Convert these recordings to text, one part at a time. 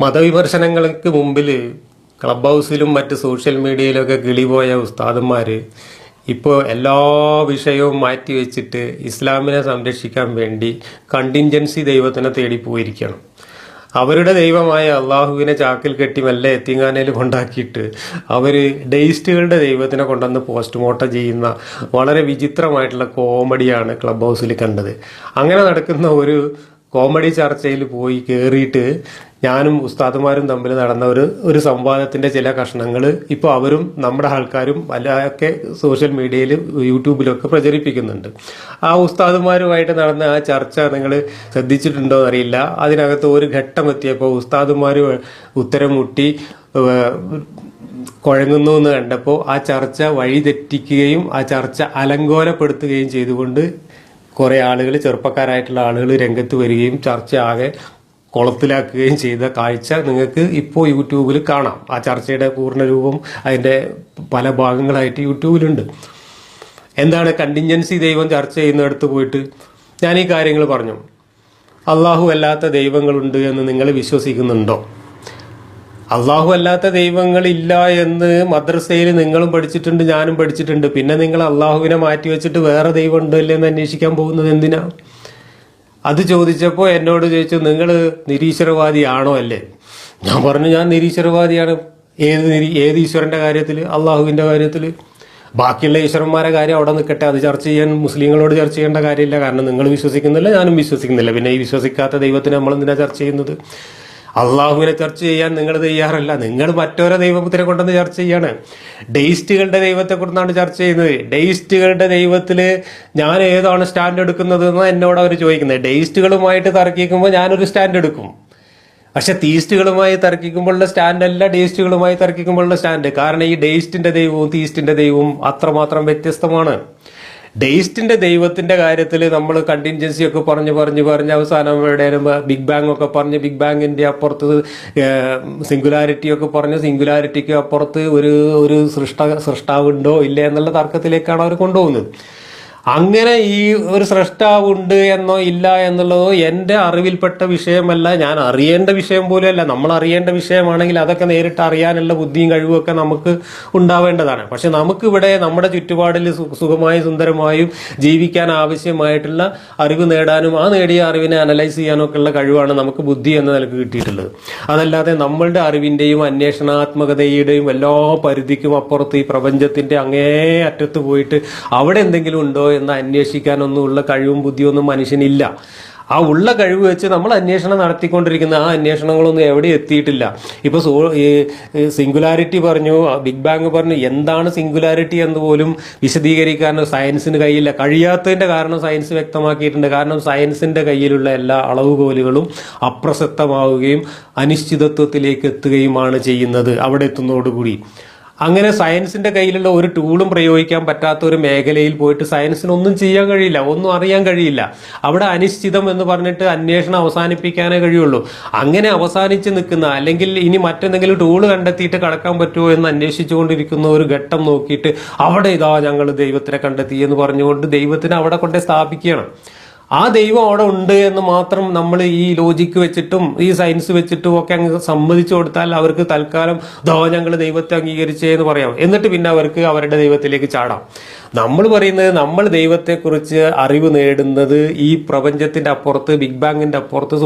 മതവിമർശനങ്ങൾക്ക് മുമ്പിൽ ക്ലബ് ഹൗസിലും മറ്റ് സോഷ്യൽ മീഡിയയിലൊക്കെ കിളിപോയ ഉസ്താദന്മാർ ഇപ്പോൾ എല്ലാ വിഷയവും മാറ്റി വെച്ചിട്ട് ഇസ്ലാമിനെ സംരക്ഷിക്കാൻ വേണ്ടി കണ്ടിൻജൻസി ദൈവത്തിനെ തേടി പോയിരിക്കണം. അവരുടെ ദൈവമായ അള്ളാഹുവിനെ ചാക്കിൽ കെട്ടി മെല്ലെ എത്തിങ്ങാനയിൽ കൊണ്ടാക്കിയിട്ട് അവർ ഡെയിസ്റ്റുകളുടെ ദൈവത്തിനെ കൊണ്ടുവന്ന് പോസ്റ്റ്മോർട്ടം ചെയ്യുന്ന വളരെ വിചിത്രമായിട്ടുള്ള കോമഡിയാണ് ക്ലബ് ഹൗസിൽ കണ്ടത്. അങ്ങനെ നടക്കുന്ന ഒരു കോമഡി ചർച്ചയിൽ പോയി കയറിയിട്ട് ഞാനും ഉസ്താദുമാരും തമ്മിൽ നടന്ന ഒരു സംവാദത്തിന്റെ ചില കഷ്ണങ്ങൾ ഇപ്പോൾ അവരും നമ്മുടെ ആൾക്കാരും ഒക്കെ സോഷ്യൽ മീഡിയയിൽ യൂട്യൂബിലൊക്കെ പ്രചരിപ്പിക്കുന്നുണ്ട്. ആ ഉസ്താദുമാരുമായിട്ട് നടന്ന ആ ചർച്ച നിങ്ങൾ ശ്രദ്ധിച്ചിട്ടുണ്ടോ എന്നറിയില്ല. അതിനകത്ത് ഒരു ഘട്ടം എത്തിയപ്പോൾ ഉസ്താദുമാർ ഉത്തരം മുട്ടി കുഴങ്ങുന്നു എന്ന് കണ്ടപ്പോൾ ആ ചർച്ച വഴിതെറ്റിക്കുകയും ആ ചർച്ച അലങ്കോലപ്പെടുത്തുകയും ചെയ്തുകൊണ്ട് കുറെ ആളുകൾ, ചെറുപ്പക്കാരായിട്ടുള്ള ആളുകൾ രംഗത്ത് വരികയും ചർച്ച ആകെ കുളത്തിലാക്കുകയും ചെയ്ത കാഴ്ച നിങ്ങൾക്ക് ഇപ്പോൾ യൂട്യൂബിൽ കാണാം. ആ ചർച്ചയുടെ പൂർണ്ണരൂപം അതിൻ്റെ പല ഭാഗങ്ങളായിട്ട് യൂട്യൂബിലുണ്ട്. എന്താണ് കണ്ടിൻജൻസി ദൈവം ചർച്ച ചെയ്യുന്നിടത്ത് പോയിട്ട് ഞാൻ ഈ കാര്യങ്ങൾ പറഞ്ഞു. അള്ളാഹു അല്ലാത്ത ദൈവങ്ങളുണ്ട് എന്ന് നിങ്ങൾ വിശ്വസിക്കുന്നുണ്ടോ? അള്ളാഹു അല്ലാത്ത ദൈവങ്ങളില്ല എന്ന് മദ്രസയിൽ നിങ്ങളും പഠിച്ചിട്ടുണ്ട്, ഞാനും പഠിച്ചിട്ടുണ്ട്. പിന്നെ നിങ്ങൾ അള്ളാഹുവിനെ മാറ്റി വെച്ചിട്ട് വേറെ ദൈവം ഉണ്ടല്ലേ എന്ന് അന്വേഷിക്കാൻ പോകുന്നത് എന്തിനാ? അത് ചോദിച്ചപ്പോൾ എന്നോട് ചോദിച്ചു, നിങ്ങൾ നിരീശ്വരവാദിയാണോ അല്ലേ? ഞാൻ പറഞ്ഞു, ഞാൻ നിരീശ്വരവാദിയാണ്. ഏത് ഈശ്വരന്റെ കാര്യത്തിൽ? അള്ളാഹുവിന്റെ കാര്യത്തിൽ. ബാക്കിയുള്ള ഈശ്വരന്മാരെ കാര്യം അവിടെ നിൽക്കട്ടെ, അത് ചർച്ച ചെയ്യാൻ മുസ്ലിങ്ങളോട് ചർച്ച ചെയ്യേണ്ട കാര്യമില്ല. കാരണം നിങ്ങൾ വിശ്വസിക്കുന്നില്ല, ഞാനും വിശ്വസിക്കുന്നില്ല. പിന്നെ ഈ വിശ്വസിക്കാത്ത ദൈവത്തിനെ നമ്മൾ എന്തിനാ ചർച്ച ചെയ്യുന്നത്? അള്ളാഹുവിനെ ചർച്ച ചെയ്യാൻ നിങ്ങൾ തയ്യാറല്ല. നിങ്ങൾ മറ്റോരോ ദൈവത്തിനെ കൊണ്ടുവന്ന് ചർച്ച ചെയ്യാണ്. ഡെയിസ്റ്റുകളുടെ ദൈവത്തെ കുറിച്ചാണ് ചർച്ച ചെയ്യുന്നത്. ഡെയിസ്റ്റുകളുടെ ദൈവത്തിൽ ഞാൻ ഏതാണ് സ്റ്റാൻഡ് എടുക്കുന്നത് എന്ന് എന്നോട് അവർ ചോദിക്കുന്നത്. ഡെയിസ്റ്റുകളുമായിട്ട് തർക്കിക്കുമ്പോൾ ഞാനൊരു സ്റ്റാൻഡ് എടുക്കും. പക്ഷെ തീസ്റ്റുകളുമായി തർക്കിക്കുമ്പോഴുള്ള സ്റ്റാൻഡ് അല്ല ഡെയിസ്റ്റുകളുമായി തർക്കിക്കുമ്പോഴുള്ള സ്റ്റാൻഡ്. കാരണം ഈ ഡെയിസ്റ്റിന്റെ ദൈവവും തീസ്റ്റിന്റെ ദൈവവും അത്രമാത്രം വ്യത്യസ്തമാണ്. ഡെയിസ്റ്റിന്റെ ദൈവത്തിന്റെ കാര്യത്തിൽ നമ്മൾ കണ്ടിൻജൻസി ഒക്കെ പറഞ്ഞ് അവസാനം ബിഗ് ബാങ് ഒക്കെ പറഞ്ഞ് ബിഗ് ബാങ്ങിന്റെ അപ്പുറത്ത് സിംഗുലാരിറ്റി ഒക്കെ പറഞ്ഞ് സിംഗുലാരിറ്റിക്ക് അപ്പുറത്ത് ഒരു സൃഷ്ടാവുണ്ടോ ഇല്ല എന്നുള്ള തർക്കത്തിലേക്കാണ് അവർ കൊണ്ടുപോകുന്നത്. അങ്ങനെ ഈ ഒരു സ്രഷ്ടാവുണ്ട് എന്നോ ഇല്ല എന്നുള്ളതോ എൻ്റെ അറിവിൽപ്പെട്ട വിഷയമല്ല, ഞാൻ അറിയേണ്ട വിഷയം പോലുമല്ല. നമ്മൾ അറിയേണ്ട വിഷയമാണെങ്കിൽ അതൊക്കെ നേരിട്ട് അറിയാനുള്ള ബുദ്ധിയും കഴിവുമൊക്കെ നമുക്ക് ഉണ്ടാവേണ്ടതാണ്. പക്ഷെ നമുക്കിവിടെ നമ്മുടെ ചുറ്റുപാടിൽ സുഖമായും സുന്ദരമായും ജീവിക്കാൻ ആവശ്യമായിട്ടുള്ള അറിവ് നേടാനും ആ നേടിയ അറിവിനെ അനലൈസ് ചെയ്യാനും ഒക്കെ ഉള്ള കഴിവാണ് നമുക്ക് ബുദ്ധി എന്ന നിലക്ക് കിട്ടിയിട്ടുള്ളത്. അതല്ലാതെ നമ്മളുടെ അറിവിന്റെയും അന്വേഷണാത്മകതയുടെയും എല്ലാ പരിധിക്കും അപ്പുറത്ത് ഈ പ്രപഞ്ചത്തിന്റെ അങ്ങേ അറ്റത്ത് പോയിട്ട് അവിടെ എന്തെങ്കിലും ഉണ്ടോ എന്ന് അന്വേഷിക്കാനൊന്നുമുള്ള കഴിവും ബുദ്ധിയൊന്നും മനുഷ്യനില്ല. ആ ഉള്ള കഴിവ് വെച്ച് നമ്മൾ അന്വേഷണം നടത്തിക്കൊണ്ടിരിക്കുന്ന ആ അന്വേഷണങ്ങളൊന്നും എവിടെ എത്തിയിട്ടില്ല. ഇപ്പൊ സിംഗുലാരിറ്റി പറഞ്ഞു, ബിഗ് ബാങ് പറഞ്ഞു. എന്താണ് സിംഗുലാരിറ്റി എന്ന് പോലും വിശദീകരിക്കാൻ സയൻസിന് കഴിയില്ല. കഴിയാത്തതിന്റെ കാരണം സയൻസ് വ്യക്തമാക്കിയിട്ടുണ്ട്. കാരണം സയൻസിന്റെ കയ്യിലുള്ള എല്ലാ അളവുകോലുകളും അപ്രസക്തമാവുകയും അനിശ്ചിതത്വത്തിലേക്ക് എത്തുകയുമാണ് ചെയ്യുന്നത് അവിടെ എത്തുന്നതോടുകൂടി. അങ്ങനെ സയൻസിന്റെ കയ്യിലുള്ള ഒരു ടൂളും പ്രയോഗിക്കാൻ പറ്റാത്ത ഒരു മേഖലയിൽ പോയിട്ട് സയൻസിന് ഒന്നും ചെയ്യാൻ കഴിയില്ല, ഒന്നും അറിയാൻ കഴിയില്ല. അവിടെ അനിശ്ചിതം എന്ന് പറഞ്ഞിട്ട് അന്വേഷണം അവസാനിപ്പിക്കാനേ കഴിയുള്ളൂ. അങ്ങനെ അവസാനിച്ച് നിൽക്കുന്ന, അല്ലെങ്കിൽ ഇനി മറ്റെന്തെങ്കിലും ടൂള് കണ്ടെത്തിയിട്ട് കടക്കാൻ പറ്റുമോ എന്ന് അന്വേഷിച്ചുകൊണ്ടിരിക്കുന്ന ഒരു ഘട്ടം നോക്കിയിട്ട് അവിടെ ഇതാ ഞങ്ങൾ ദൈവത്തിനെ കണ്ടെത്തി എന്ന് പറഞ്ഞുകൊണ്ട് ദൈവത്തിനെ അവിടെ കൊണ്ടേ സ്ഥാപിക്കുകയാണ്. ആ ദൈവം അവിടെ ഉണ്ട് എന്ന് മാത്രം നമ്മൾ ഈ ലോജിക്ക് വെച്ചിട്ടും ഈ സയൻസ് വെച്ചിട്ടും ഒക്കെ അങ്ങ് സമ്മതിച്ചു കൊടുത്താൽ അവർക്ക് തൽക്കാലം ഞങ്ങൾ ദൈവത്തെ അംഗീകരിച്ചേ എന്ന് പറയാം. എന്നിട്ട് പിന്നെ അവർക്ക് അവരുടെ ദൈവത്തിലേക്ക് ചാടാം. നമ്മൾ പറയുന്നത് നമ്മൾ ദൈവത്തെക്കുറിച്ച് അറിവ് നേടുന്നത് ഈ പ്രപഞ്ചത്തിന്റെ അപ്പുറത്ത്, ബിഗ് ബാങ്ങിന്റെ അപ്പുറത്ത്,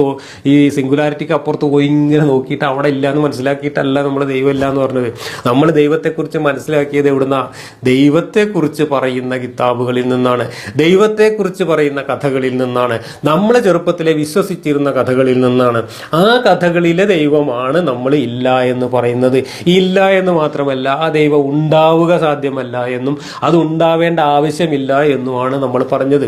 ഈ സിംഗുലാരിറ്റിക്ക് അപ്പുറത്ത് പോയി ഇങ്ങനെ നോക്കിയിട്ട് അവിടെ ഇല്ല എന്ന് മനസ്സിലാക്കിയിട്ടല്ല നമ്മൾ ദൈവം ഇല്ല എന്ന് പറഞ്ഞത്. നമ്മൾ ദൈവത്തെക്കുറിച്ച് മനസ്സിലാക്കിയത് എവിടുന്ന? ദൈവത്തെക്കുറിച്ച് പറയുന്ന കിതാബുകളിൽ നിന്നാണ്, ദൈവത്തെക്കുറിച്ച് പറയുന്ന കഥകളിൽ നിന്നാണ്, നമ്മളെ ചെറുപ്പത്തിലെ വിശ്വസിച്ചിരുന്ന കഥകളിൽ നിന്നാണ്. ആ കഥകളിലെ ദൈവമാണ് നമ്മൾ ഇല്ല എന്ന് പറയുന്നത്. ഇല്ല എന്ന് മാത്രമല്ല, ആ ദൈവം ഉണ്ടാവുക സാധ്യമല്ല എന്നും അത് ഉണ്ടാവേണ്ട ആവശ്യമില്ല എന്നുമാണ് നമ്മൾ പറഞ്ഞത്.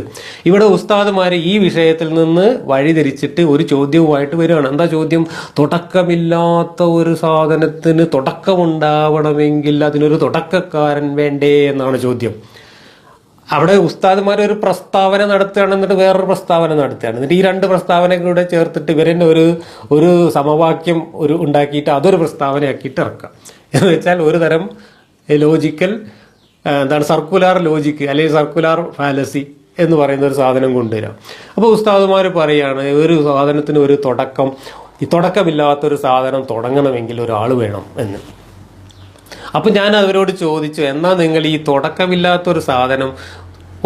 ഇവിടെ ഉസ്താദുമാര് ഈ വിഷയത്തിൽ നിന്ന് വഴിതിരിച്ചിട്ട് ഒരു ചോദ്യവുമായിട്ട് വരികയാണ്. എന്താ ചോദ്യം? തുടക്കമില്ലാത്ത ഒരു സാധനത്തിന് തുടക്കമുണ്ടാവണമെങ്കിൽ അതിനൊരു തുടക്കക്കാരൻ വേണ്ടേ എന്നാണ് ചോദ്യം. അവിടെ ഉസ്താദുമാർ ഒരു പ്രസ്താവന നടത്തുകയാണ്, എന്നിട്ട് വേറൊരു പ്രസ്താവന നടത്തുകയാണ്. എന്നിട്ട് ഈ രണ്ട് പ്രസ്താവനകളുടെ ചേർത്തിട്ട് ഇവരെന്നെ ഒരു സമവാക്യം ഉണ്ടാക്കിയിട്ട് അതൊരു പ്രസ്താവനയാക്കിയിട്ട് ഇറക്കാം. എന്ന് വെച്ചാൽ ഒരു തരം ലോജിക്കൽ സർക്കുലാർ ലോജിക്ക് അല്ലെങ്കിൽ സർക്കുലാർ ഫാലസി എന്ന് പറയുന്ന ഒരു സാധനം കൊണ്ടുവരാം. അപ്പോൾ ഉസ്താദുമാർ പറയാണ് ഒരു സാധനത്തിന് ഒരു തുടക്കം ഈ തുടക്കമില്ലാത്തൊരു സാധനം തുടങ്ങണമെങ്കിൽ ഒരാൾ വേണം എന്ന്. അപ്പം ഞാൻ അവരോട് ചോദിച്ചു, എന്നാൽ നിങ്ങൾ ഈ തുടക്കമില്ലാത്തൊരു സാധനം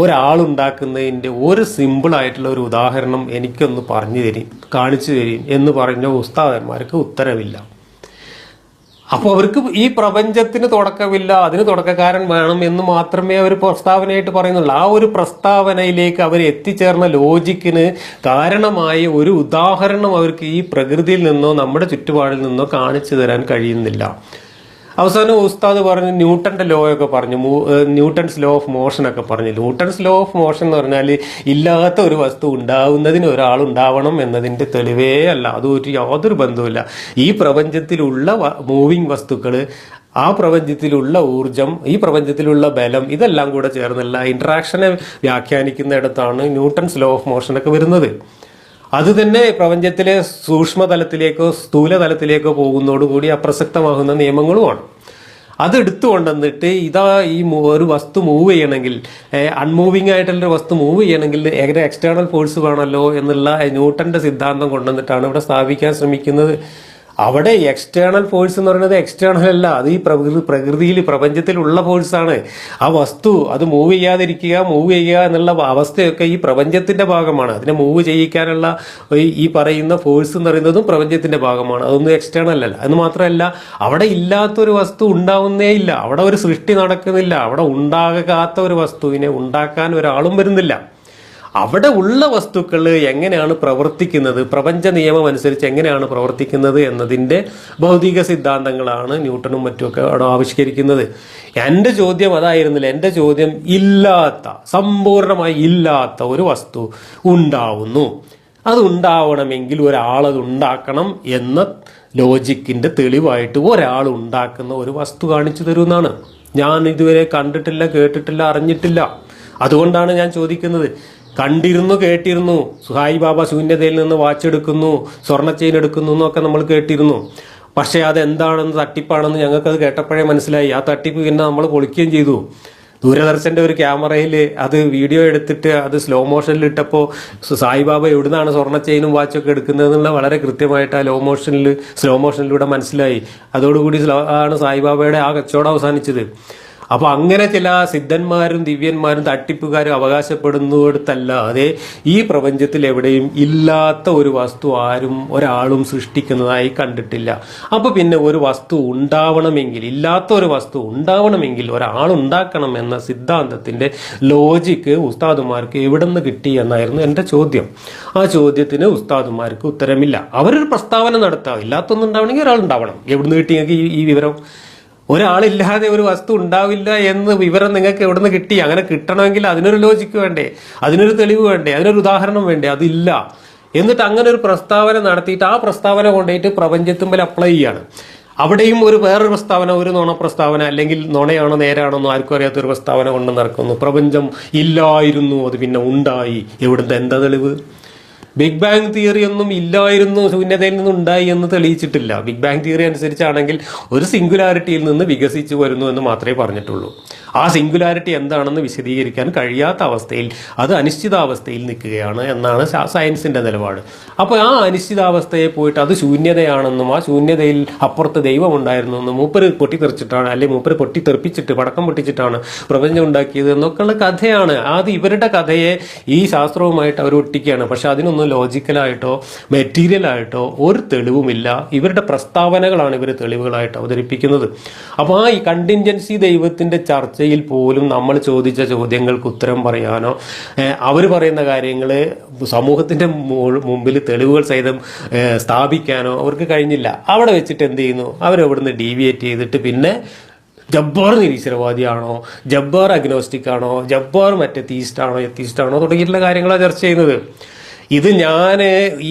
ഒരാളുണ്ടാക്കുന്നതിൻ്റെ ഒരു സിമ്പിളായിട്ടുള്ള ഒരു ഉദാഹരണം എനിക്കൊന്ന് പറഞ്ഞു തരും, കാണിച്ചു തരും എന്ന് പറഞ്ഞ ഉസ്താദന്മാർക്ക് ഉത്തരവില്ല. അപ്പോൾ അവർക്ക് ഈ പ്രപഞ്ചത്തിന് തുടക്കമില്ല, അതിന് തുടക്കക്കാരൻ വേണം എന്ന് മാത്രമേ അവർ പ്രസ്താവനയായിട്ട് പറയുന്നുള്ളൂ. ആ ഒരു പ്രസ്താവനയിലേക്ക് അവർ എത്തിച്ചേർന്ന ലോജിക്കിന് കാരണമായ ഒരു ഉദാഹരണം അവർക്ക് ഈ പ്രകൃതിയിൽ നിന്നോ നമ്മുടെ ചുറ്റുപാടിൽ നിന്നോ കാണിച്ചു തരാൻ കഴിയുന്നില്ല. അവസാനം ഉസ്താദ് പറഞ്ഞു ന്യൂട്ടന്റെ ലോ ഒക്കെ പറഞ്ഞു, ന്യൂട്ടൺസ് ലോ ഓഫ് മോഷൻ ഒക്കെ പറഞ്ഞു. ന്യൂട്ടൺസ് ലോ ഓഫ് മോഷൻ എന്ന് പറഞ്ഞാൽ ഇല്ലാത്ത ഒരു വസ്തു ഉണ്ടാവുന്നതിന് ഒരാൾ ഉണ്ടാവണം എന്നതിന്റെ തെളിവേ അല്ല, അതൊരു യാതൊരു ബന്ധവുമില്ല. ഈ പ്രപഞ്ചത്തിലുള്ള മൂവിങ് വസ്തുക്കൾ, ആ പ്രപഞ്ചത്തിലുള്ള ഊർജം, ഈ പ്രപഞ്ചത്തിലുള്ള ബലം, ഇതെല്ലാം കൂടെ ചേർന്നുള്ള ഇന്ററാക്ഷനെ വ്യാഖ്യാനിക്കുന്നിടത്താണ് ന്യൂട്ടൺസ് ലോ ഓഫ് മോഷൻ ഒക്കെ വരുന്നത്. അത് തന്നെ പ്രപഞ്ചത്തിലെ സൂക്ഷ്മതലത്തിലേക്കോ സ്ഥൂലതലത്തിലേക്കോ പോകുന്നതോടുകൂടി അപ്രസക്തമാകുന്ന നിയമങ്ങളുമാണ്. അത് എടുത്തുകൊണ്ടുവന്നിട്ട് ഇതാ ഈ ഒരു വസ്തു മൂവ് ചെയ്യണമെങ്കിൽ, അൺമൂവിങ് ആയിട്ടുള്ളൊരു വസ്തു മൂവ് ചെയ്യണമെങ്കിൽ എക്സ്റ്റേണൽ ഫോഴ്സ് വേണമല്ലോ എന്നുള്ള ന്യൂട്ടന്റെ സിദ്ധാന്തം കൊണ്ടുവന്നിട്ടാണ് ഇവിടെ സ്ഥാപിക്കാൻ ശ്രമിക്കുന്നത്. അവിടെ എക്സ്റ്റേണൽ ഫോഴ്സ് എന്ന് പറയുന്നത് എക്സ്റ്റേണൽ അല്ല, അത് ഈ പ്രകൃതിയിൽ പ്രപഞ്ചത്തിലുള്ള ഫോഴ്സാണ്. ആ വസ്തു അത് മൂവ് ചെയ്യാതിരിക്കുക, മൂവ് ചെയ്യുക എന്നുള്ള അവസ്ഥയൊക്കെ ഈ പ്രപഞ്ചത്തിന്റെ ഭാഗമാണ്. അതിനെ മൂവ് ചെയ്യിക്കാനുള്ള ഈ പറയുന്ന ഫോഴ്സ് എന്ന് പറയുന്നതും പ്രപഞ്ചത്തിന്റെ ഭാഗമാണ്, അതൊന്നും എക്സ്റ്റേണൽ അല്ല. എന്ന് മാത്രമല്ല, അവിടെ ഇല്ലാത്തൊരു വസ്തു ഉണ്ടാവുന്നേ ഇല്ല, അവിടെ ഒരു സൃഷ്ടി നടക്കുന്നില്ല, അവിടെ ഉണ്ടാകാത്ത ഒരു വസ്തുവിനെ ഉണ്ടാക്കാൻ ഒരാളും വരുന്നില്ല. അവിടെ ഉള്ള വസ്തുക്കൾ എങ്ങനെയാണ് പ്രവർത്തിക്കുന്നത്, പ്രപഞ്ച നിയമം അനുസരിച്ച് എങ്ങനെയാണ് പ്രവർത്തിക്കുന്നത് എന്നതിൻ്റെ ഭൗതിക സിദ്ധാന്തങ്ങളാണ് ന്യൂട്ടനും മറ്റുമൊക്കെ അവിടെ ആവിഷ്കരിക്കുന്നത്. എൻ്റെ ചോദ്യം അതായിരുന്നില്ല. എൻ്റെ ചോദ്യം, ഇല്ലാത്ത, സമ്പൂർണമായി ഇല്ലാത്ത ഒരു വസ്തു ഉണ്ടാവുന്നു, അത് ഉണ്ടാവണമെങ്കിൽ ഒരാളത് ഉണ്ടാക്കണം എന്ന ലോജിക്കിൻ്റെ തെളിവായിട്ട് ഒരാൾ ഉണ്ടാക്കുന്ന ഒരു വസ്തു കാണിച്ചു തരുമെന്നാണ്. ഞാൻ ഇതുവരെ കണ്ടിട്ടില്ല, കേട്ടിട്ടില്ല, അറിഞ്ഞിട്ടില്ല. അതുകൊണ്ടാണ് ഞാൻ ചോദിക്കുന്നത്. കണ്ടിരുന്നു, കേട്ടിരുന്നു, സായിബാബ ശൂന്യതയിൽ നിന്ന് വാച്ചെടുക്കുന്നു, സ്വർണ്ണ ചെയിൻ എടുക്കുന്നു എന്നൊക്കെ നമ്മൾ കേട്ടിരുന്നു. പക്ഷേ അതെന്താണെന്ന്, തട്ടിപ്പാണെന്ന് ഞങ്ങൾക്കത് കേട്ടപ്പോഴേ മനസ്സിലായി. ആ തട്ടിപ്പ് പിന്നെ നമ്മൾ പൊളിക്കുകയും ചെയ്തു. ദൂരദർശന്റെ ഒരു ക്യാമറയിൽ അത് വീഡിയോ എടുത്തിട്ട് അത് സ്ലോ മോഷനിൽ ഇട്ടപ്പോൾ സായിബാബ എവിടുന്നാണ് സ്വർണ്ണ ചെയിനും വാച്ചൊക്കെ എടുക്കുന്നതെന്നുള്ള വളരെ കൃത്യമായിട്ട് ആ സ്ലോ മോഷനിലൂടെ മനസ്സിലായി. അതോടുകൂടി ആണ് സായിബാബയുടെ ആ കച്ചവടം അവസാനിച്ചത്. അപ്പൊ അങ്ങനെ ചില സിദ്ധന്മാരും ദിവ്യന്മാരും തട്ടിപ്പുകാരും അവകാശപ്പെടുന്നിടത്തല്ലാതെ ഈ പ്രപഞ്ചത്തിൽ എവിടെയും ഇല്ലാത്ത ഒരു വസ്തു ആരും ഒരാളും സൃഷ്ടിക്കുന്നതായി കണ്ടിട്ടില്ല. അപ്പൊ പിന്നെ ഒരു വസ്തു ഉണ്ടാവണമെങ്കിൽ, ഇല്ലാത്ത ഒരു വസ്തു ഉണ്ടാവണമെങ്കിൽ ഒരാൾ ഉണ്ടാക്കണം എന്ന സിദ്ധാന്തത്തിന്റെ ലോജിക്ക് ഉസ്താദുമാർക്ക് എവിടെ നിന്ന് കിട്ടി എന്നായിരുന്നു എൻ്റെ ചോദ്യം. ആ ചോദ്യത്തിന് ഉസ്താദുമാർക്ക് ഉത്തരമില്ല. അവരൊരു പ്രസ്താവന നടത്താം, ഇല്ലാത്തൊന്നും ഉണ്ടാവണമെങ്കിൽ ഒരാൾ ഉണ്ടാവണം. എവിടുന്ന് കിട്ടി ഈ വിവരം? ഒരാളില്ലാതെ ഒരു വസ്തു ഉണ്ടാവില്ല എന്ന് വിവരം നിങ്ങൾക്ക് എവിടുന്ന് കിട്ടി? അങ്ങനെ കിട്ടണമെങ്കിൽ അതിനൊരു ലോജിക്ക് വേണ്ടേ, അതിനൊരു തെളിവ് വേണ്ടേ, അതിനൊരു ഉദാഹരണം വേണ്ടേ? അതില്ല. എന്നിട്ട് അങ്ങനെ ഒരു പ്രസ്താവന നടത്തിയിട്ട് ആ പ്രസ്താവന കൊണ്ടുപോയിട്ട് പ്രപഞ്ചത്തുമ്പിൽ അപ്ലൈ ചെയ്യാണ്. അവിടെയും വേറൊരു പ്രസ്താവന, ഒരു നുണ പ്രസ്താവന, അല്ലെങ്കിൽ നുണയാണോ നേരാണോ എന്ന് ആർക്കും അറിയാത്തൊരു പ്രസ്താവന കൊണ്ട് നടക്കുന്നു. പ്രപഞ്ചം ഇല്ലായിരുന്നു, അത് പിന്നെ ഉണ്ടായി. എവിടുന്ന് എന്താ തെളിവ്? ബിഗ് ബാങ് തിയറി ഒന്നും ഇല്ലായിരുന്നു, ശൂന്യതയിൽ നിന്ന് ഉണ്ടായി എന്ന് തെളിയിച്ചിട്ടില്ല. ബിഗ് ബാങ് തിയറി അനുസരിച്ചാണെങ്കിൽ ഒരു സിംഗുലാരിറ്റിയിൽ നിന്ന് വികസിച്ചു വരുന്നു എന്ന് മാത്രമേ പറഞ്ഞിട്ടുള്ളൂ. ആ സിംഗുലാരിറ്റി എന്താണെന്ന് വിശദീകരിക്കാൻ കഴിയാത്ത അവസ്ഥയിൽ, അത് അനിശ്ചിതാവസ്ഥയിൽ നിൽക്കുകയാണ് എന്നാണ് സയൻസിന്റെ നിലപാട്. അപ്പോൾ ആ അനിശ്ചിതാവസ്ഥയെ പോയിട്ട് അത് ശൂന്യതയാണെന്നും ആ ശൂന്യതയിൽ അപ്പുറത്ത് ദൈവം ഉണ്ടായിരുന്നു എന്നും മൂപ്പര് പൊട്ടിത്തെറിച്ചിട്ടാണ്, അല്ലെങ്കിൽ മൂപ്പര് പൊട്ടിത്തെറിപ്പിച്ചിട്ട് പടക്കം പൊട്ടിച്ചിട്ടാണ് പ്രപഞ്ചം ഉണ്ടാക്കിയത് എന്നൊക്കെയുള്ള കഥയാണ്. അത് ഇവരുടെ കഥയെ ഈ ശാസ്ത്രവുമായിട്ട് അവർ ഒട്ടിക്കുകയാണ്. പക്ഷെ അതിനൊന്നും ലോജിക്കലായിട്ടോ മെറ്റീരിയലായിട്ടോ ഒരു തെളിവുമില്ല. ഇവരുടെ പ്രസ്താവനകളാണ് ഇവർ തെളിവുകളായിട്ട് അവതരിപ്പിക്കുന്നത്. അപ്പോൾ ആ ഈ കണ്ടിൻജൻസി ദൈവത്തിന്റെ ചർച്ചയിൽ പോലും നമ്മൾ ചോദിച്ച ചോദ്യങ്ങൾക്ക് ഉത്തരം പറയാനോ അവർ പറയുന്ന കാര്യങ്ങൾ സമൂഹത്തിന്റെ മുമ്പിൽ തെളിവുകൾ സഹിതം സ്ഥാപിക്കാനോ അവർക്ക് കഴിഞ്ഞില്ല. അവിടെ വെച്ചിട്ട് എന്ത് ചെയ്യുന്നു? അവരവിടുന്ന് ഡീവിയേറ്റ് ചെയ്തിട്ട് പിന്നെ ജബ്ബാർ നിരീശ്വരവാദിയാണോ, ജബ്ബാർ അഗ്നോസ്റ്റിക് ആണോ, ജബ്ബാർ മറ്റേ തീസ്റ്റാണോ, എത്തീസ്റ്റാണോ തുടങ്ങിയിട്ടുള്ള കാര്യങ്ങളാണ് ചർച്ച ചെയ്യുന്നത്. ഇത്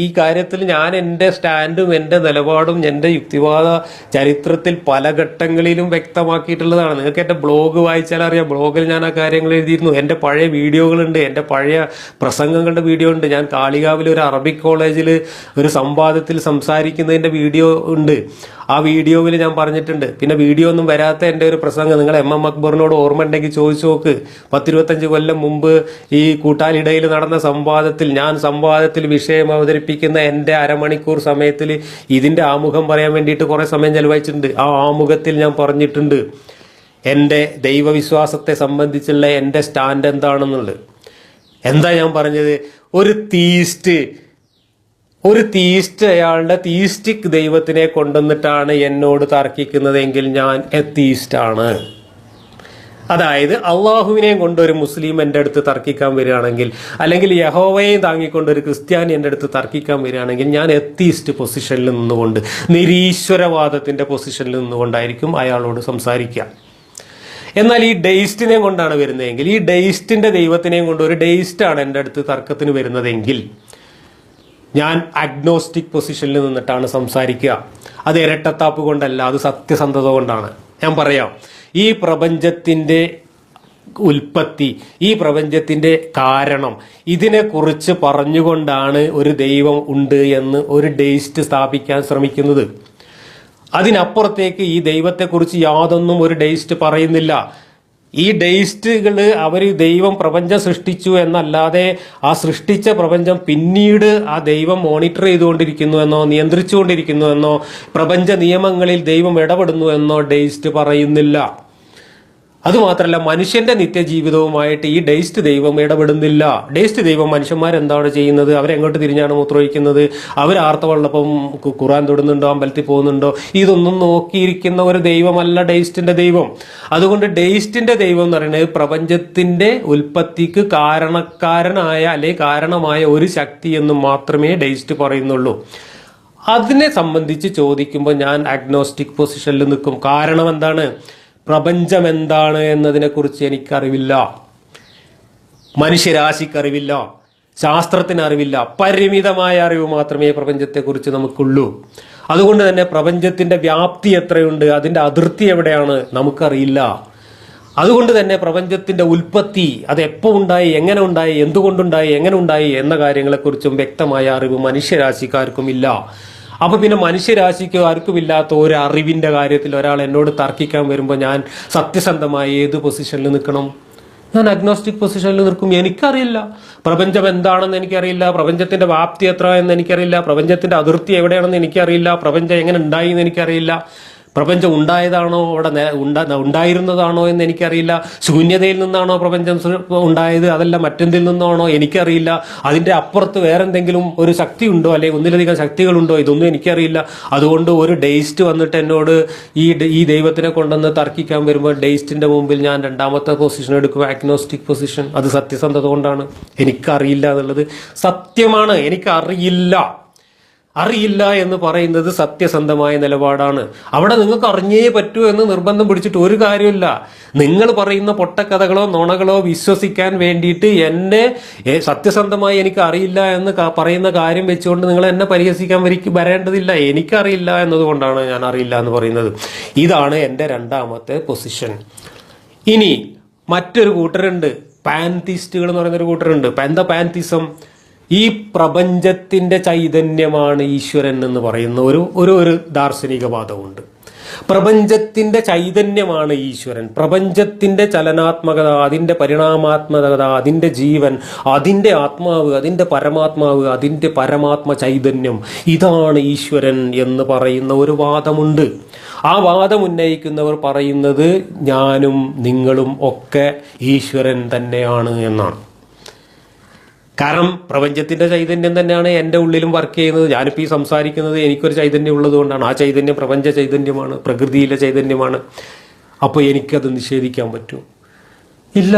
ഈ കാര്യത്തിൽ ഞാൻ എൻ്റെ സ്റ്റാൻഡും എൻ്റെ നിലപാടും എൻ്റെ യുക്തിവാദ ചരിത്രത്തിൽ പല ഘട്ടങ്ങളിലും വ്യക്തമാക്കിയിട്ടുള്ളതാണ്. നിങ്ങൾക്ക് എൻ്റെ ബ്ലോഗ് വായിച്ചാൽ അറിയാം. ബ്ലോഗിൽ ഞാൻ ആ കാര്യങ്ങൾ എഴുതിയിരുന്നു. എൻ്റെ പഴയ വീഡിയോകളുണ്ട്, എൻ്റെ പഴയ പ്രസംഗങ്ങളുടെ വീഡിയോ ഉണ്ട്. ഞാൻ കാളികാവിൽ ഒരു അറബിക് കോളേജിൽ ഒരു സംവാദത്തിൽ സംസാരിക്കുന്നതിൻ്റെ വീഡിയോ ഉണ്ട്. ആ വീഡിയോയിൽ ഞാൻ പറഞ്ഞിട്ടുണ്ട്. പിന്നെ വീഡിയോ ഒന്നും വരാത്ത എൻ്റെ ഒരു പ്രസംഗം നിങ്ങൾ MM അക്ബറിനോട് ഓർമ്മ ഉണ്ടെങ്കിൽ ചോദിച്ചു നോക്ക്. 10-25 കൊല്ലം മുമ്പ് ഈ കൂട്ടാലിടയിൽ നടന്ന സംവാദത്തിൽ ഞാൻ നിരീശ്വരവാദത്തിൽ വിഷയം അവതരിപ്പിക്കുന്ന എൻ്റെ അരമണിക്കൂർ സമയത്തിൽ ഇതിൻ്റെ ആമുഖം പറയാൻ വേണ്ടിയിട്ട് കുറേ സമയം ചെലവഴിച്ചിട്ടുണ്ട്. ആ ആമുഖത്തിൽ ഞാൻ പറഞ്ഞിട്ടുണ്ട് എൻ്റെ ദൈവവിശ്വാസത്തെ സംബന്ധിച്ചുള്ള എൻ്റെ സ്റ്റാൻഡ് എന്താണെന്നുള്ളത്. എന്താ ഞാൻ പറഞ്ഞത്? ഒരു തീസ്റ്റ് അയാളുടെ തീസ്റ്റിക് ദൈവത്തിനെ കൊണ്ടുവന്നിട്ടാണ് എന്നോട് തർക്കിക്കുന്നതെങ്കിൽ ഞാൻ എത്തീസ്റ്റാണ്. അതായത് അള്ളാഹുവിനെയും കൊണ്ട് ഒരു മുസ്ലിം എൻ്റെ അടുത്ത് തർക്കിക്കാൻ വരികയാണെങ്കിൽ, അല്ലെങ്കിൽ യഹോവയെയും താങ്ങിക്കൊണ്ട് ഒരു ക്രിസ്ത്യാനി എൻ്റെ അടുത്ത് തർക്കിക്കാൻ വരികയാണെങ്കിൽ, ഞാൻ എത്തീസ്റ്റ് പൊസിഷനിൽ നിന്നുകൊണ്ട്, നിരീശ്വരവാദത്തിൻ്റെ പൊസിഷനിൽ നിന്നുകൊണ്ടായിരിക്കും അയാളോട് സംസാരിക്കുക. എന്നാൽ ഈ ഡെയിസ്റ്റിനെ കൊണ്ടാണ് വരുന്നതെങ്കിൽ, ഈ ഡെയിസ്റ്റിന്റെ ദൈവത്തിനെയും കൊണ്ട് ഒരു ഡെയിസ്റ്റാണ് എൻ്റെ അടുത്ത് തർക്കത്തിന് വരുന്നതെങ്കിൽ, ഞാൻ അഗ്നോസ്റ്റിക് പൊസിഷനിൽ നിന്നിട്ടാണ് സംസാരിക്കുക. അത് ഇരട്ടത്താപ്പ് കൊണ്ടല്ല, അത് സത്യസന്ധത കൊണ്ടാണ്. ഞാൻ പറയാം, ഈ പ്രപഞ്ചത്തിന്റെ ഉൽപ്പത്തി, ഈ പ്രപഞ്ചത്തിന്റെ കാരണം, ഇതിനെക്കുറിച്ച് പറഞ്ഞുകൊണ്ടാണ് ഒരു ദൈവം ഉണ്ട് എന്ന് ഒരു ഡെയിസ്റ്റ് സ്ഥാപിക്കാൻ ശ്രമിക്കുന്നത്. അതിനപ്പുറത്തേക്ക് ഈ ദൈവത്തെക്കുറിച്ച് യാതൊന്നും ഒരു ഡെയിസ്റ്റ് പറയുന്നില്ല. ഈ ഡെയിസ്റ്റുകൾ അവർ ദൈവം പ്രപഞ്ചം സൃഷ്ടിച്ചു എന്നല്ലാതെ ആ സൃഷ്ടിച്ച പ്രപഞ്ചം പിന്നീട് ആ ദൈവം മോണിറ്റർ ചെയ്തുകൊണ്ടിരിക്കുന്നു എന്നോ നിയന്ത്രിച്ചുകൊണ്ടിരിക്കുന്നു എന്നോ പ്രപഞ്ച നിയമങ്ങളിൽ ദൈവം ഇടപെടുന്നു എന്നോ ഡെയിസ്റ്റ് പറയുന്നില്ല. അതുമാത്രമല്ല, മനുഷ്യന്റെ നിത്യജീവിതവുമായിട്ട് ഈ ഡെയിസ്റ്റ് ദൈവം ഇടപെടുന്നില്ല. ഡെയിസ്റ്റ് ദൈവം മനുഷ്യന്മാരെന്താണ് ചെയ്യുന്നത്, അവരെങ്ങോട്ട് തിരിഞ്ഞാണ് മൂത്രമൊഴിക്കുന്നത്, അവർ ആർത്തവള്ളപ്പം ഖുർആൻ തൊടുന്നുണ്ടോ, അമ്പലത്തിൽ പോകുന്നുണ്ടോ, ഇതൊന്നും നോക്കിയിരിക്കുന്ന ഒരു ദൈവമല്ല ഡെയിസ്റ്റിന്റെ ദൈവം. അതുകൊണ്ട് ഡെയിസ്റ്റിന്റെ ദൈവം എന്ന് പറയുന്നത് പ്രപഞ്ചത്തിന്റെ ഉൽപ്പത്തിക്ക് കാരണക്കാരനായ അല്ലെ കാരണമായ ഒരു ശക്തി എന്ന് മാത്രമേ ഡെയിസ്റ്റ് പറയുന്നുള്ളൂ. അതിനെ സംബന്ധിച്ച് ചോദിക്കുമ്പോൾ ഞാൻ അഗ്നോസ്റ്റിക് പൊസിഷനിൽ നിൽക്കും. കാരണം എന്താണ്? പ്രപഞ്ചം എന്താണ് എന്നതിനെക്കുറിച്ച് എനിക്കറിവില്ല, മനുഷ്യരാശിക്കറിവില്ല, ശാസ്ത്രത്തിന് അറിവില്ല. പരിമിതമായ അറിവ് മാത്രമേ പ്രപഞ്ചത്തെക്കുറിച്ച് നമുക്കുള്ളൂ. അതുകൊണ്ട് തന്നെ പ്രപഞ്ചത്തിന്റെ വ്യാപ്തി എത്രയുണ്ട്, അതിന്റെ അതിർത്തി എവിടെയാണ് നമുക്കറിയില്ല. അതുകൊണ്ട് തന്നെ പ്രപഞ്ചത്തിന്റെ ഉൽപ്പത്തി, അത് എപ്പോൾ ഉണ്ടായി, എങ്ങനെ ഉണ്ടായി, എന്തുകൊണ്ടുണ്ടായി, എങ്ങനെ ഉണ്ടായി എന്ന കാര്യങ്ങളെക്കുറിച്ചും വ്യക്തമായ അറിവ് മനുഷ്യരാശിക്കാർക്കും ഇല്ല. അപ്പൊ പിന്നെ മനുഷ്യരാശിക്ക് ആർക്കുമില്ലാത്ത ഒരു അറിവിന്റെ കാര്യത്തിൽ ഒരാൾ എന്നോട് തർക്കിക്കാൻ വരുമ്പോൾ ഞാൻ സത്യസന്ധമായി ഏത് പൊസിഷനിൽ നിൽക്കണം? ഞാൻ അഗ്നോസ്റ്റിക് പൊസിഷനിൽ നിൽക്കും. എനിക്കറിയില്ല പ്രപഞ്ചം എന്താണെന്ന് എനിക്കറിയില്ല, പ്രപഞ്ചത്തിന്റെ വ്യാപ്തി എത്ര എന്ന് എനിക്കറിയില്ല, പ്രപഞ്ചത്തിന്റെ അതിർത്തി എവിടെയാണെന്ന് എനിക്കറിയില്ല, പ്രപഞ്ചം എങ്ങനെ ഉണ്ടായി എന്ന് എനിക്കറിയില്ല, പ്രപഞ്ചം ഉണ്ടായതാണോ അവിടെ ഉണ്ടായിരുന്നതാണോ എന്ന് എനിക്കറിയില്ല, ശൂന്യതയിൽ നിന്നാണോ പ്രപഞ്ചം ഉണ്ടായത്, അതല്ല മറ്റെന്തിൽ നിന്നാണോ എനിക്കറിയില്ല, അതിന്റെ അപ്പുറത്ത് വേറെന്തെങ്കിലും ഒരു ശക്തി ഉണ്ടോ അല്ലെങ്കിൽ ഒന്നിലധികം ശക്തികളുണ്ടോ, ഇതൊന്നും എനിക്കറിയില്ല. അതുകൊണ്ട് ഒരു ഡെയിസ്റ്റ് വന്നിട്ട് എന്നോട് ഈ ദൈവത്തിനെ കൊണ്ടുവന്ന് തർക്കിക്കാൻ വരുമ്പോൾ ഡെയിസ്റ്റിന്റെ മുമ്പിൽ ഞാൻ രണ്ടാമത്തെ പൊസിഷൻ എടുക്കും, അഗ്നോസ്റ്റിക് പൊസിഷൻ. അത് സത്യസന്ധത കൊണ്ടാണ്. എനിക്കറിയില്ല എന്നുള്ളത് സത്യമാണ്. അറിയില്ല എന്ന് പറയുന്നത് സത്യസന്ധമായ നിലപാടാണ്. അവിടെ നിങ്ങൾക്ക് അറിഞ്ഞേ പറ്റൂ എന്ന് നിർബന്ധം പിടിച്ചിട്ട് ഒരു കാര്യമില്ല. നിങ്ങൾ പറയുന്ന പൊട്ടക്കഥകളോ നുണകളോ വിശ്വസിക്കാൻ വേണ്ടിയിട്ട് എന്നെ സത്യസന്ധമായി എനിക്ക് അറിയില്ല എന്ന് പറയുന്ന കാര്യം വെച്ചുകൊണ്ട് നിങ്ങൾ എന്നെ പരിഹസിക്കാൻ വരേണ്ടതില്ല. എനിക്കറിയില്ല എന്നതുകൊണ്ടാണ് ഞാൻ അറിയില്ല എന്ന് പറയുന്നത്. ഇതാണ് എൻ്റെ രണ്ടാമത്തെ പൊസിഷൻ. ഇനി മറ്റൊരു കൂട്ടരുണ്ട്, പാൻതിസ്റ്റുകൾ എന്ന് പറയുന്നൊരു കൂട്ടരുണ്ട്. എന്താ പാൻതിസം? ഈ പ്രപഞ്ചത്തിന്റെ ചൈതന്യമാണ് ഈശ്വരൻ എന്ന് പറയുന്ന ഒരു ദാർശനികവാദമുണ്ട്. പ്രപഞ്ചത്തിന്റെ ചൈതന്യമാണ് ഈശ്വരൻ. പ്രപഞ്ചത്തിന്റെ ചലനാത്മകത, അതിന്റെ പരിണാമാത്മകത, അതിന്റെ ജീവൻ, അതിന്റെ ആത്മാവ്, അതിന്റെ പരമാത്മാവ്, അതിന്റെ പരമാത്മ ചൈതന്യം, ഇതാണ് ഈശ്വരൻ എന്ന് പറയുന്ന ഒരു വാദമുണ്ട്. ആ വാദം ഉന്നയിക്കുന്നവർ പറയുന്നത് ഞാനും നിങ്ങളും ഒക്കെ ഈശ്വരൻ തന്നെയാണ് എന്നാണ്. കാരണം പ്രപഞ്ചത്തിന്റെ ചൈതന്യം തന്നെയാണ് എൻ്റെ ഉള്ളിലും വർക്ക് ചെയ്യുന്നത്. ഞാനിപ്പോൾ ഈ സംസാരിക്കുന്നത് എനിക്കൊരു ചൈതന്യം ഉള്ളത് കൊണ്ടാണ്. ആ ചൈതന്യം പ്രപഞ്ച ചൈതന്യമാണ്, പ്രകൃതിയിലെ ചൈതന്യമാണ്. അപ്പോൾ എനിക്കത് നിഷേധിക്കാൻ പറ്റും? ഇല്ല.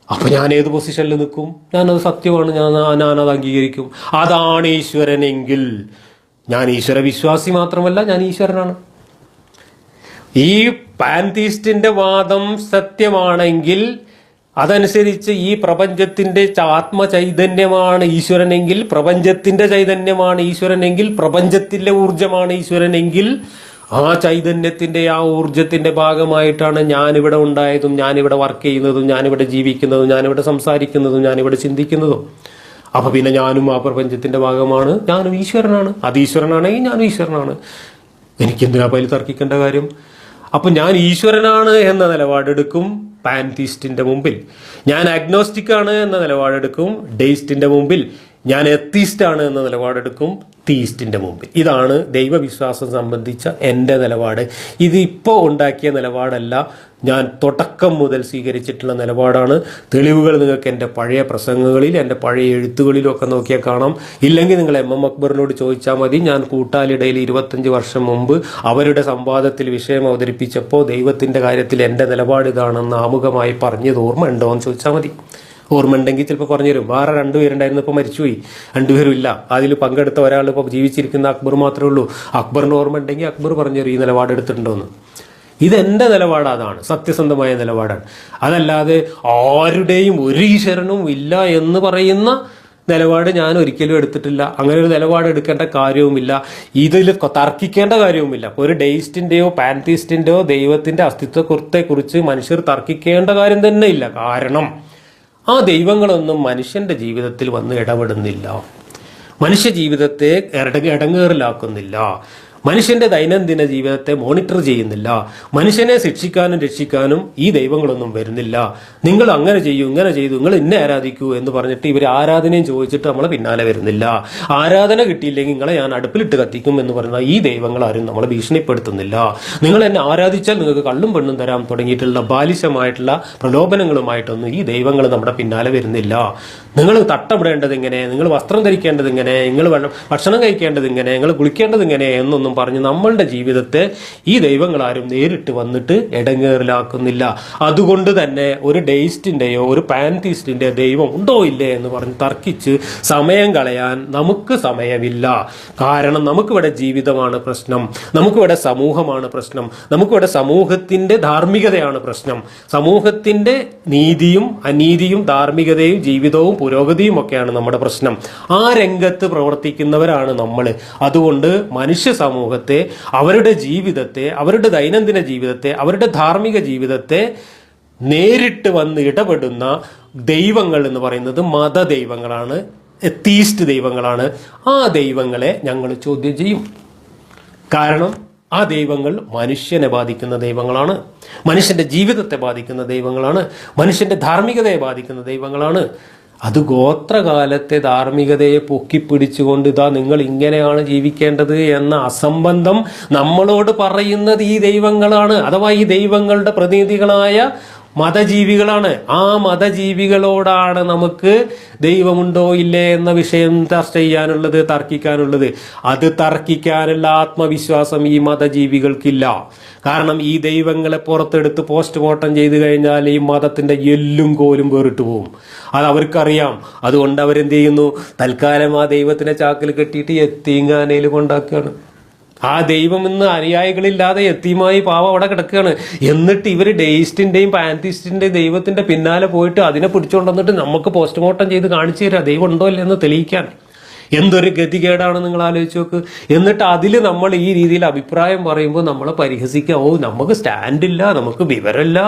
അപ്പോൾ ഞാൻ ഏത് പൊസിഷനിൽ നിൽക്കും? ഞാനത് സത്യമാണ്, ഞാനത് അംഗീകരിക്കും. അതാണ് ഈശ്വരനെങ്കിൽ ഞാൻ ഈശ്വര വിശ്വാസി മാത്രമല്ല, ഞാൻ ഈശ്വരനാണ്. ഈ പാൻതീസ്റ്റിന്റെ വാദം സത്യമാണെങ്കിൽ അതനുസരിച്ച് ഈ പ്രപഞ്ചത്തിന്റെ ആത്മചൈതന്യമാണ് ഈശ്വരനെങ്കിൽ, പ്രപഞ്ചത്തിന്റെ ചൈതന്യമാണ് ഈശ്വരനെങ്കിൽ, പ്രപഞ്ചത്തിലെ ഊർജമാണ് ഈശ്വരനെങ്കിൽ, ആ ചൈതന്യത്തിന്റെ ആ ഊർജത്തിന്റെ ഭാഗമായിട്ടാണ് ഞാനിവിടെ ഉണ്ടായതും ഞാനിവിടെ വർക്ക് ചെയ്യുന്നതും ഞാനിവിടെ ജീവിക്കുന്നതും ഞാനിവിടെ സംസാരിക്കുന്നതും ഞാനിവിടെ ചിന്തിക്കുന്നതും. അപ്പൊ പിന്നെ ഞാനും ആ പ്രപഞ്ചത്തിന്റെ ഭാഗമാണ്, ഞാനും ഈശ്വരനാണ്. അത് ഈശ്വരനാണെങ്കിൽ ഞാനും ഈശ്വരനാണ്. എനിക്കെന്തിനാ പതിൽ തർക്കിക്കേണ്ട കാര്യം? അപ്പൊ ഞാൻ ഈശ്വരനാണ് എന്ന നിലപാടെടുക്കും പാൻതീസ്റ്റിന്റെ മുമ്പിൽ. ഞാൻ അഗ്നോസ്റ്റിക് ആണ് എന്ന നിലപാടെടുക്കും ഡെയിസ്റ്റിന്റെ മുമ്പിൽ. ഞാൻ എത്തീസ്റ്റാണ് എന്ന നിലപാടെടുക്കും തീയിസ്റ്റിൻ്റെ മുമ്പിൽ. ഇതാണ് ദൈവവിശ്വാസം സംബന്ധിച്ച എൻ്റെ നിലപാട്. ഇത് ഇപ്പോൾ ഉണ്ടാക്കിയ നിലപാടല്ല, ഞാൻ തുടക്കം മുതൽ സ്വീകരിച്ചിട്ടുള്ള നിലപാടാണ്. തെളിവുകൾ നിങ്ങൾക്ക് എൻ്റെ പഴയ പ്രസംഗങ്ങളിൽ, എൻ്റെ പഴയ എഴുത്തുകളിലും ഒക്കെ നോക്കിയാൽ കാണാം. ഇല്ലെങ്കിൽ നിങ്ങൾ MM അക്ബറിനോട് ചോദിച്ചാൽ മതി. ഞാൻ കൂട്ടാലിടയിൽ 25 വർഷം മുമ്പ് അവരുടെ സംവാദത്തിൽ വിഷയം അവതരിപ്പിച്ചപ്പോൾ ദൈവത്തിൻ്റെ കാര്യത്തിൽ എൻ്റെ നിലപാട് ഇതാണെന്ന് ആമുഖമായി പറഞ്ഞത് ഓർമ്മ ഉണ്ടോ എന്ന് ചോദിച്ചാൽ മതി. ഓർമ്മ ഉണ്ടെങ്കിൽ ചിലപ്പോൾ പറഞ്ഞു തരും. വേറെ 2 പേരുണ്ടായിരുന്നു, ഇപ്പോൾ മരിച്ചുപോയി, 2 പേരും ഇല്ല. അതിൽ പങ്കെടുത്ത ഒരാൾ ഇപ്പോൾ ജീവിച്ചിരിക്കുന്ന അക്ബർ മാത്രമേ ഉള്ളൂ. അക്ബറിന് ഓർമ്മ ഉണ്ടെങ്കിൽ അക്ബർ പറഞ്ഞു തരും ഈ നിലപാടെടുത്തിട്ടുണ്ടോയെന്ന്. ഇതെൻ്റെ നിലപാട്, അതാണ് സത്യസന്ധമായ നിലപാടാണ്. അതല്ലാതെ ആരുടെയും ഒരു ഈശ്വരനും ഇല്ല എന്ന് പറയുന്ന നിലപാട് ഞാൻ ഒരിക്കലും എടുത്തിട്ടില്ല. അങ്ങനെ ഒരു നിലപാട് എടുക്കേണ്ട കാര്യവുമില്ല. ഇതിൽ തർക്കിക്കേണ്ട കാര്യവുമില്ല. ഒരു ഡെയിസ്റ്റിൻ്റെയോ പാൻതീസ്റ്റിൻ്റെയോ ദൈവത്തിൻ്റെ അസ്തിത്വത്തെക്കുറിച്ച് മനുഷ്യർ തർക്കിക്കേണ്ട കാര്യം തന്നെ ഇല്ല. കാരണം ആ ദൈവങ്ങളൊന്നും മനുഷ്യന്റെ ജീവിതത്തിൽ വന്ന് ഇടപെടുന്നില്ല, മനുഷ്യ ജീവിതത്തെ ഇടങ്ങേറിലാക്കുന്നില്ല, മനുഷ്യന്റെ ദൈനംദിന ജീവിതത്തെ മോണിറ്റർ ചെയ്യുന്നില്ല, മനുഷ്യനെ ശിക്ഷിക്കാനും രക്ഷിക്കാനും ഈ ദൈവങ്ങളൊന്നും വരുന്നില്ല. നിങ്ങൾ അങ്ങനെ ചെയ്യൂ, ഇങ്ങനെ ചെയ്തു, നിങ്ങൾ ഇന്നെ ആരാധിക്കൂ എന്ന് പറഞ്ഞിട്ട് ഇവർ ആരാധനയും ചോദിച്ചിട്ട് നമ്മളെ പിന്നാലെ വരുന്നില്ല. ആരാധന കിട്ടിയില്ലെങ്കിൽ നിങ്ങളെ ഞാൻ അടുപ്പിലിട്ട് കത്തിക്കും എന്ന് പറയുന്ന ഈ ദൈവങ്ങൾ ആരും നമ്മളെ ഭീഷണിപ്പെടുത്തുന്നില്ല. നിങ്ങൾ എന്നെ ആരാധിച്ചാൽ നിങ്ങൾക്ക് കള്ളും പെണ്ണും തരാൻ തുടങ്ങിയിട്ടുള്ള ബാലിശമായിട്ടുള്ള പ്രലോഭനങ്ങളുമായിട്ടൊന്നും ഈ ദൈവങ്ങൾ നമ്മുടെ പിന്നാലെ വരുന്നില്ല. നിങ്ങൾ തട്ടമിടേണ്ടത് ഇങ്ങനെ, നിങ്ങൾ വസ്ത്രം ധരിക്കേണ്ടത് ഇങ്ങനെ, നിങ്ങൾ ഭക്ഷണം കഴിക്കേണ്ടത് ഇങ്ങനെ, നിങ്ങൾ കുളിക്കേണ്ടത് ഇങ്ങനെ എന്നൊന്നും പറഞ്ഞ് നമ്മളുടെ ജീവിതത്തെ ഈ ദൈവങ്ങളാരും നേരിട്ട് വന്നിട്ട് ഇടങ്ങേറിലാക്കുന്നില്ല. അതുകൊണ്ട് തന്നെ ഒരു ഡെയിസ്റ്റിൻ്റെയോ ഒരു പാൻതീസ്റ്റിൻ്റെ ദൈവം ഉണ്ടോ ഇല്ലേ എന്ന് പറഞ്ഞ് തർക്കിച്ച് സമയം കളയാൻ നമുക്ക് സമയമില്ല. കാരണം നമുക്കിവിടെ ജീവിതമാണ് പ്രശ്നം, നമുക്കിവിടെ സമൂഹമാണ് പ്രശ്നം, നമുക്കിവിടെ സമൂഹത്തിൻ്റെ ധാർമ്മികതയാണ് പ്രശ്നം. സമൂഹത്തിൻ്റെ നീതിയും അനീതിയും ധാർമ്മികതയും ജീവിതവും പുരോഗതിയും ഒക്കെയാണ് നമ്മുടെ പ്രശ്നം. ആ രംഗത്ത് പ്രവർത്തിക്കുന്നവരാണ് നമ്മൾ. അതുകൊണ്ട് മനുഷ്യ സമൂഹത്തെ, അവരുടെ ജീവിതത്തെ, അവരുടെ ദൈനംദിന ജീവിതത്തെ, അവരുടെ ധാർമ്മിക ജീവിതത്തെ നേരിട്ട് വന്ന് ഇടപെടുന്ന ദൈവങ്ങൾ എന്ന് പറയുന്നത് മതദൈവങ്ങളാണ്, എത്തീസ്റ്റ് ദൈവങ്ങളാണ്. ആ ദൈവങ്ങളെ ഞങ്ങൾ ചോദ്യം ചെയ്യും. കാരണം ആ ദൈവങ്ങൾ മനുഷ്യനെ ബാധിക്കുന്ന ദൈവങ്ങളാണ്, മനുഷ്യന്റെ ജീവിതത്തെ ബാധിക്കുന്ന ദൈവങ്ങളാണ്, മനുഷ്യന്റെ ധാർമ്മികതയെ ബാധിക്കുന്ന ദൈവങ്ങളാണ്. അത് ഗോത്രകാലത്തെ ധാർമ്മികതയെ പൊക്കിപ്പിടിച്ചുകൊണ്ട് ഇതാ നിങ്ങൾ ഇങ്ങനെയാണ് ജീവിക്കേണ്ടത് എന്ന അസംബന്ധം നമ്മളോട് പറയുന്നത് ഈ ദൈവങ്ങളാണ്. അഥവാ ഈ ദൈവങ്ങളുടെ പ്രതിനിധികളായ മതജീവികളാണ്. ആ മതജീവികളോടാണ് നമുക്ക് ദൈവമുണ്ടോ ഇല്ലേ എന്ന വിഷയം ചർച്ച ചെയ്യാനുള്ളത്, തർക്കിക്കാനുള്ളത്. അത് തർക്കിക്കാനുള്ള ആത്മവിശ്വാസം ഈ മതജീവികൾക്കില്ല. കാരണം ഈ ദൈവങ്ങളെ പുറത്തെടുത്ത് പോസ്റ്റ്മോർട്ടം ചെയ്തു കഴിഞ്ഞാൽ ഈ മതത്തിന്റെ എല്ലും കോലും വേറിട്ട് പോകും. അത് അവർക്കറിയാം. അതുകൊണ്ട് അവരെന്ത് ചെയ്യുന്നു? തൽക്കാലം ആ ദൈവത്തിനെ ചാക്കിൽ കെട്ടിയിട്ട് എത്തീങ്ങാനയിൽ കൊണ്ടാക്കുകയാണ്. ആ ദൈവം ഇന്ന് അനുയായികളില്ലാതെ എത്തിയുമായി പാവം അവിടെ കിടക്കുകയാണ്. എന്നിട്ട് ഇവർ ഡെയിസ്റ്റിന്റെയും പാൻതീസ്റ്റിന്റെയും ദൈവത്തിന്റെ പിന്നാലെ പോയിട്ട് അതിനെ പിടിച്ചുകൊണ്ടുവന്നിട്ട് നമുക്ക് പോസ്റ്റ്മോർട്ടം ചെയ്ത് കാണിച്ചു തരാം ദൈവം ഉണ്ടോ ഇല്ലെന്ന് തെളിയിക്കാൻ. എന്തൊരു ഗതികേടാണ് നിങ്ങൾ ആലോചിച്ച് നോക്ക്. എന്നിട്ട് അതിൽ നമ്മൾ ഈ രീതിയിൽ അഭിപ്രായം പറയുമ്പോൾ നമ്മളെ പരിഹസിക്കുക. ഓ, നമുക്ക് സ്റ്റാൻഡില്ല, നമുക്ക് വിവരമില്ല,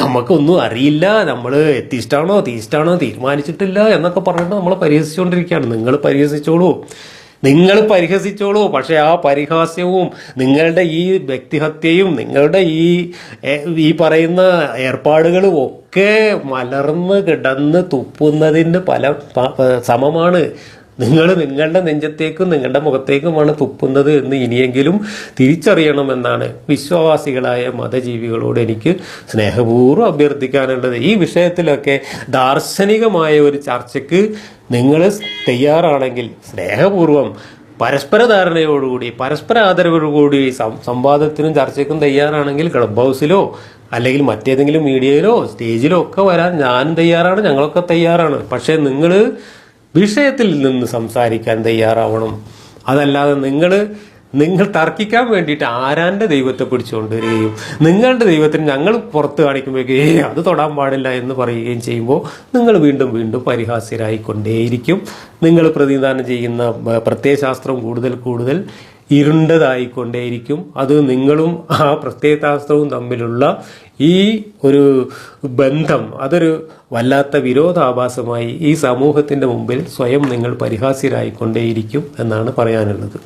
നമുക്കൊന്നും അറിയില്ല, നമ്മൾ എത്തിയിട്ടാണോ തീയിസ്റ്റാണോ തീരുമാനിച്ചിട്ടില്ല എന്നൊക്കെ പറഞ്ഞിട്ട് നമ്മളെ പരിഹസിച്ചുകൊണ്ടിരിക്കുകയാണ്. നിങ്ങൾ പരിഹസിച്ചോളൂ. പക്ഷെ ആ പരിഹാസ്യവും നിങ്ങളുടെ ഈ വ്യക്തിഹത്യയും നിങ്ങളുടെ ഈ പറയുന്ന ഏർപ്പാടുകളും ഒക്കെ മലർന്ന് കിടന്ന് തുപ്പുന്നതിന് സമമാണ്. നിങ്ങൾ നിങ്ങളുടെ നെഞ്ചത്തേക്കും നിങ്ങളുടെ മുഖത്തേക്കുമാണ് തുപ്പുന്നത് എന്ന് ഇനിയെങ്കിലും തിരിച്ചറിയണമെന്നാണ് വിശ്വാസികളായ മതജീവികളോട് എനിക്ക് സ്നേഹപൂർവ്വം അഭ്യർത്ഥിക്കാനുള്ളത്. ഈ വിഷയത്തിലൊക്കെ ദാർശനികമായ ഒരു ചർച്ചയ്ക്ക് നിങ്ങൾ തയ്യാറാണെങ്കിൽ സ്നേഹപൂർവ്വം പരസ്പര ധാരണയോടുകൂടി പരസ്പര ആദരവോടുകൂടി സംവാദത്തിനും ചർച്ചയ്ക്കും തയ്യാറാണെങ്കിൽ ക്ലബ് ഹൗസിലോ അല്ലെങ്കിൽ മറ്റേതെങ്കിലും മീഡിയയിലോ സ്റ്റേജിലോ ഒക്കെ വരാൻ ഞാനും തയ്യാറാണ്, ഞങ്ങളൊക്കെ തയ്യാറാണ്. പക്ഷേ നിങ്ങൾ വിഷയത്തിൽ നിന്ന് സംസാരിക്കാൻ തയ്യാറാവണം. അതല്ലാതെ നിങ്ങൾ തർക്കിക്കാൻ വേണ്ടിയിട്ട് ആരാൻ്റെ ദൈവത്തെ പിടിച്ചുകൊണ്ടുവരികയും നിങ്ങളുടെ ദൈവത്തിന് ഞങ്ങൾ പുറത്ത് കാണിക്കുമ്പോഴേക്ക് അത് തൊടാൻ പാടില്ല എന്ന് പറയുകയും ചെയ്യുമ്പോൾ നിങ്ങൾ വീണ്ടും വീണ്ടും പരിഹാസ്യരായിക്കൊണ്ടേയിരിക്കും. നിങ്ങൾ പ്രതിനിധാനം ചെയ്യുന്ന പ്രത്യയശാസ്ത്രം കൂടുതൽ ഇരുണ്ടതായിക്കൊണ്ടേയിരിക്കും. അത് നിങ്ങളും ആ പ്രത്യയശാസ്ത്രവും തമ്മിലുള്ള ഈ ഒരു ബന്ധം അതൊരു വല്ലാത്ത വിരോധാഭാസമായി ഈ സമൂഹത്തിൻ്റെ മുമ്പിൽ സ്വയം നിങ്ങൾ പരിഹാസ്യരായിക്കൊണ്ടേയിരിക്കും എന്നാണ് പറയാനുള്ളത്.